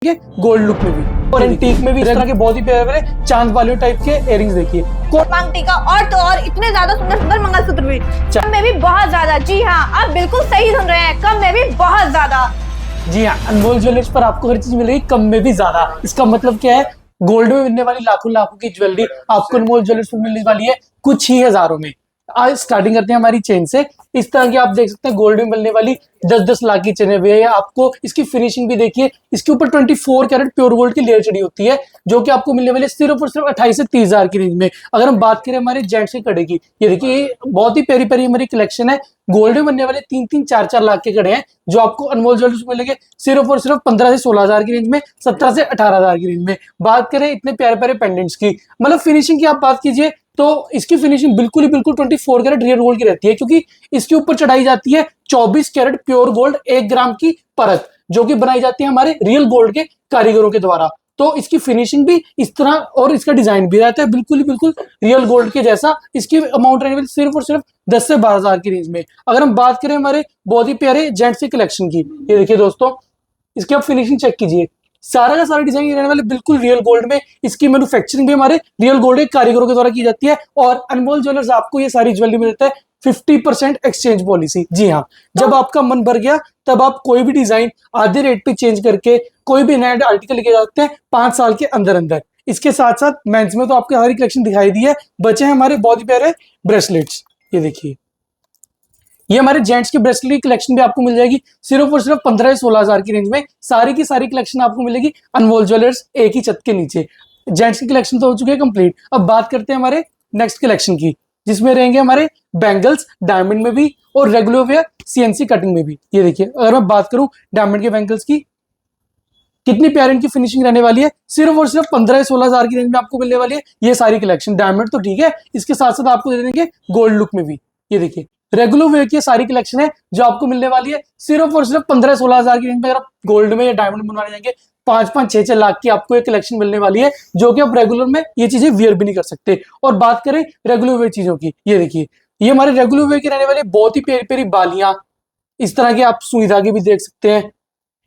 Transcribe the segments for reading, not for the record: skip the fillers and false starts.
Gold look में भी और एंटीक में भी इस तरह के बहुत ही प्यारे प्यारे चांद वाले टाइप के इयररिंग्स देखिए। मांग टीका और तो और इतने ज्यादा सुंदर सुंदर मंगलसूत्र भी कम में भी बहुत ज्यादा। जी हाँ, आप बिल्कुल सही सुन रहे हैं, कम में भी बहुत ज्यादा। जी हाँ, अनमोल ज्वेलर्स पर आपको हर चीज मिलेगी कम में भी ज्यादा। इसका मतलब क्या है, गोल्ड में मिलने वाली लाखों लाखों की ज्वेलरी आपको अनमोल ज्वेलर्स पर मिलने वाली है कुछ ही हजारों में। आज स्टार्टिंग करते हैं हमारी चेन से। इस तरह की आप देख सकते हैं गोल्ड में मिलने वाली 10-10 लाख की चेनें भी है। आपको इसकी फिनिशिंग भी देखिए, इसके ऊपर 24 कैरेट प्योर गोल्ड की लेयर चढ़ी होती है जो कि आपको मिलने वाली है सिर्फ और सिर्फ 28 से 30 हजार की रेंज में। अगर हम बात करें हमारे जेंट्स के कड़े की, ये देखिए बहुत ही प्यारी प्यारी हमारी कलेक्शन है। गोल्ड में बनने वाले 3-3, 4-4 लाख के कड़े हैं जो आपको अनमोल ज्वेलर्स में मिलेंगे सिर्फ और सिर्फ 15 से 16 हजार की रेंज में, 17 से 18 हजार की रेंज में। बात करें इतने प्यारे प्यारे पेंडेंट्स की, मतलब फिनिशिंग की आप बात कीजिए तो इसकी फिनिशिंग बिल्कुल ही बिल्कुल 24 कैरेट रियल गोल्ड की रहती है, क्योंकि इसके ऊपर चढ़ाई जाती है 24 कैरेट प्योर गोल्ड 1 ग्राम की परत जो कि बनाई जाती है हमारे रियल गोल्ड के कारीगरों के द्वारा। तो इसकी फिनिशिंग भी इस तरह और इसका डिजाइन भी रहता है बिल्कुल ही बिल्कुल रियल गोल्ड के जैसा। इसकी अमाउंट रहने वाली सिर्फ और सिर्फ 10 से 12 हजार की रेंज में। अगर हम बात करें हमारे बहुत ही प्यारे जेंट्स के कलेक्शन की, ये देखिए दोस्तों, इसकी आप फिनिशिंग चेक कीजिए, सारा का सारा डिजाइन रहने वाले बिल्कुल रियल गोल्ड में। इसकी मैन्युफैक्चरिंग भी हमारे रियल गोल्ड के कारीगरों के द्वारा की जाती है। और अनमोल ज्वेलर्स आपको ये सारी ज्वेलरी में देता है 50% एक्सचेंज पॉलिसी। जी हाँ, जब आपका मन भर गया तब आप कोई भी डिजाइन आधे रेट पे चेंज करके कोई भी नया आर्टिकल लेके जाते हैं 5 साल के अंदर अंदर। इसके साथ साथ मेंस में तो आपको हमारी कलेक्शन दिखाई दी है, बचे हैं हमारे बहुत ही प्यारे ब्रेसलेट्स। ये देखिए, ये हमारे जेंट्स की ब्रेसलेट की कलेक्शन भी आपको मिल जाएगी सिर्फ और सिर्फ 15 से 16 हजार की रेंज में। सारी की सारी कलेक्शन आपको मिलेगी अनमोल ज्वेलर्स एक ही छत के नीचे। जेंट्स की कलेक्शन तो हो चुकी है कंप्लीट। अब बात करते हैं हमारे नेक्स्ट कलेक्शन की, जिसमें रहेंगे हमारे बैंगल्स डायमंड में भी और रेगुलर वेयर सीएनसी कटिंग में भी। ये देखिए, अगर मैं बात करूं डायमंड के बैंगल्स की, कितनी प्यारी इनकी फिनिशिंग रहने वाली है, सिर्फ और सिर्फ 15 से 16 हजार की रेंज में आपको मिलने वाली है ये सारी कलेक्शन। डायमंड तो ठीक है, इसके साथ साथ आपको दे देंगे गोल्ड लुक में भी। ये देखिए, रेगुलर वेयर की सारी कलेक्शन है जो आपको मिलने वाली है सिर्फ और सिर्फ 15-16 हजार की रेंज में। अगर आप गोल्ड में या डायमंड बनवाने जाएंगे 5-5, 6-6 लाख की आपको एक कलेक्शन मिलने वाली है जो कि आप रेगुलर में ये चीजें वियर भी नहीं कर सकते। और बात करें रेगुलर वेयर चीजों की, ये देखिए, ये हमारे रेगुलर वेयर की रहने वाली बहुत ही प्यारी प्यारी बालियां, इस तरह की आप सुई धागे भी देख सकते हैं।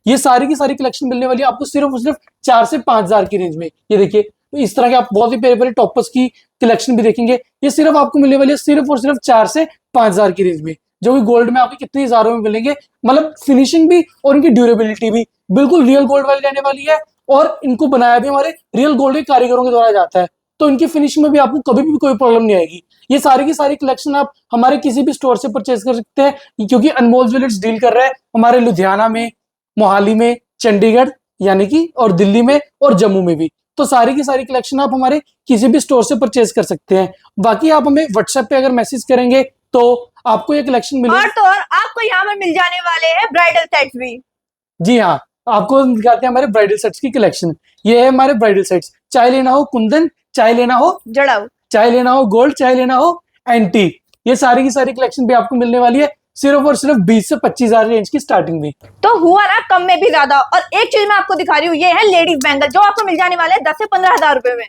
ये सारी की सारी कलेक्शन मिलने वाली है आपको सिर्फ और सिर्फ 4 से 5 हजार की रेंज में। ये देखिए, तो इस तरह के आप बहुत ही प्यारे प्यारे टॉपर्स की कलेक्शन भी देखेंगे, ये सिर्फ आपको मिलने वाली है सिर्फ और सिर्फ 4 से 5 हजार की रेंज में, जो कि गोल्ड में आपको कितने हजारों में मिलेंगे। मतलब फिनिशिंग भी और इनकी ड्यूरेबिलिटी भी बिल्कुल रियल गोल्ड वाली रहने वाली है। और इनको बनाया भी हमारे रियल गोल्ड के कारीगरों के द्वारा जाता है, तो इनकी फिनिशिंग में भी आपको कभी भी कोई प्रॉब्लम नहीं आएगी। ये सारी की सारी कलेक्शन आप हमारे किसी भी स्टोर से परचेज कर सकते हैं, क्योंकि अनमोल ज्वेलर्स डील कर रहा है हमारे लुधियाना में, मोहाली में, चंडीगढ़ यानी कि और दिल्ली में और जम्मू में भी। तो सारी की सारी कलेक्शन आप हमारे किसी भी स्टोर से परचेज कर सकते हैं। बाकी आप हमें व्हाट्सएप पे अगर मैसेज करेंगे तो आपको ये कलेक्शन मिलेगी। और तो और आपको यहाँ पर मिल जाने वाले हैं ब्राइडल सेट्स भी। जी हाँ, आपको दिखाते हैं हमारे ब्राइडल सेट्स की कलेक्शन। ये है हमारे ब्राइडल सेट्स, चाहे लेना हो कुंदन, चाहे लेना हो जड़ाऊ, चाहे लेना हो गोल्ड, चाहे लेना हो एंटीक, ये सारी की सारी कलेक्शन भी आपको मिलने वाली है सिर्फ और सिर्फ 20 से 25 हजार रेंज की स्टार्टिंग में। तो हुआ ना कम में भी ज्यादा। और एक चीज मैं आपको दिखा रही हूँ, ये है लेडीज बैंगल जो आपको मिल जाने वाले हैं 10 से 15 हजार रुपए में।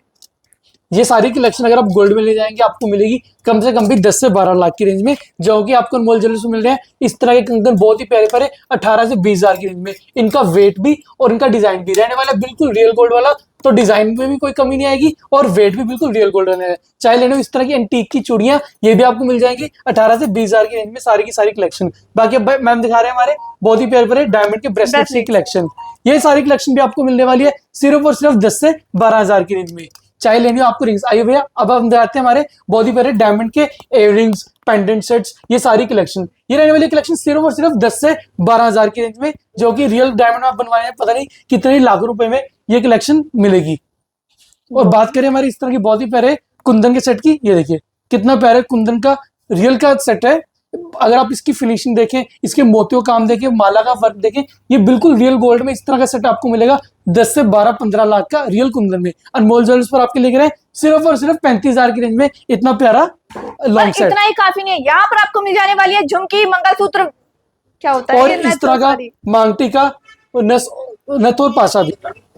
ये सारी कलेक्शन अगर आप गोल्ड में ले जाएंगे आपको मिलेगी कम से कम भी 10 से 12 लाख की रेंज में, जो कि आपको अनमोल ज्वेलर्स में मिल रहे हैं। इस तरह के कंगन बहुत ही प्यारे प्यारे 18 से 20 हजार की रेंज में। इनका वेट भी और इनका डिजाइन भी रहने वाला बिल्कुल रियल गोल्ड वाला, तो डिजाइन में भी कोई कमी नहीं आएगी और वेट भी बिल्कुल रियल गोल्ड रहने है। चाहे लेने इस तरह की एंटीक की चूड़ियां, ये भी आपको मिल जाएंगी 18 से 20 हजार की रेंज में सारी की सारी कलेक्शन। बाकी अब मैम दिखा रहे हैं हमारे बहुत ही प्यारे प्यारे डायमंड के ब्रेसलेट की कलेक्शन। ये सारी कलेक्शन भी आपको मिलने वाली है सिर्फ और सिर्फ 10 से 12 हजार की रेंज में। चाहे लेनी हो आपको रिंग्स। आइए भैया, अब हम दिखाते हैं हमारे बहुत ही प्यारे डायमंड के इयररिंग्स, पेंडेंट सेट्स, ये सारी कलेक्शन। ये रहने वाली कलेक्शन सिर्फ और सिर्फ 10 से 12 हजार की रेंज में, जो कि रियल डायमंड आप बनवाए हैं पता नहीं कितने लाखों रुपए में ये कलेक्शन मिलेगी। और बात करें हमारी इस तरह की बहुत ही प्यारे कुंदन के सेट की, ये देखिए कितना प्यारे कुंदन का रियल का सेट है। अगर आप इसकी फिनिशिंग देखें, इसके मोतियों काम देखें, माला का वर्क देखें, ये बिल्कुल रियल गोल्ड में इस तरह का सेट आपको मिलेगा 10 से 12-15 लाख का रियल कुंदन में। अनमोल ज्वेलर्स पर आपके लेके रहे सिर्फ और सिर्फ 35 हजार की रेंज में इतना प्यारा लॉन्ग सेट। इतना ही काफी नहीं है, यहाँ पर आपको मिल जाने वाली है झुमकी, मंगलसूत्र, क्या होता है और इस तरह का मांगटी का नथ और पासा भी।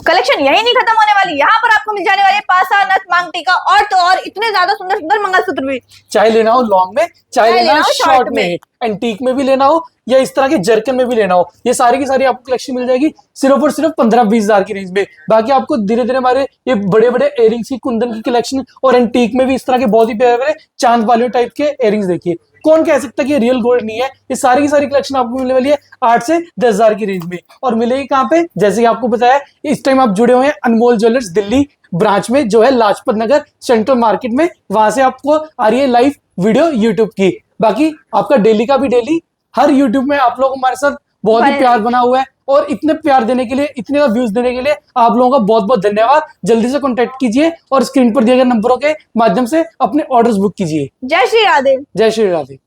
कलेक्शन यही नहीं खत्म होने वाली, यहाँ पर आपको मिल जाने वाले पासा, नथ, मांग टीका और तो और इतने ज्यादा सुंदर सुंदर मंगलसूत्र भी। चाहे लेना हो लॉन्ग में, चाहे लेना हो शॉर्ट में, एंटीक में भी लेना हो या इस तरह के जर्कन में भी लेना हो, ये सारी की सारी आपको कलेक्शन मिल जाएगी सिर्फ और सिर्फ 15-20 हजार की रेंज में। बाकी आपको धीरे धीरे हमारे ये बड़े बड़े इयरिंग्स की, कुंदन की कलेक्शन और एंटीक में भी इस तरह के बहुत ही प्यारे प्यारे चांद वाले टाइप के इयरिंग्स देखिए। कौन कह सकता है कि रियल गोल्ड नहीं है। ये सारी की सारी कलेक्शन आपको मिलने वाली है 8 से 10 हजार की रेंज में। और मिलेगी कहाँ पे, जैसे कि आपको बताया इस टाइम आप जुड़े हुए हैं अनमोल ज्वेलर्स दिल्ली ब्रांच में, जो है लाजपत नगर सेंट्रल मार्केट में। वहां से आपको आ रही है लाइव वीडियो यूट्यूब की। बाकी आपका डेली का भी डेली हर यूट्यूब में आप लोग हमारे साथ बहुत ही प्यार बना हुआ है, और इतने प्यार देने के लिए, इतने व्यूज देने के लिए आप लोगों का बहुत बहुत धन्यवाद। जल्दी से कांटेक्ट कीजिए और स्क्रीन पर दिए गए नंबरों के माध्यम से अपने ऑर्डर्स बुक कीजिए। जय श्री राधे। जय श्री राधे।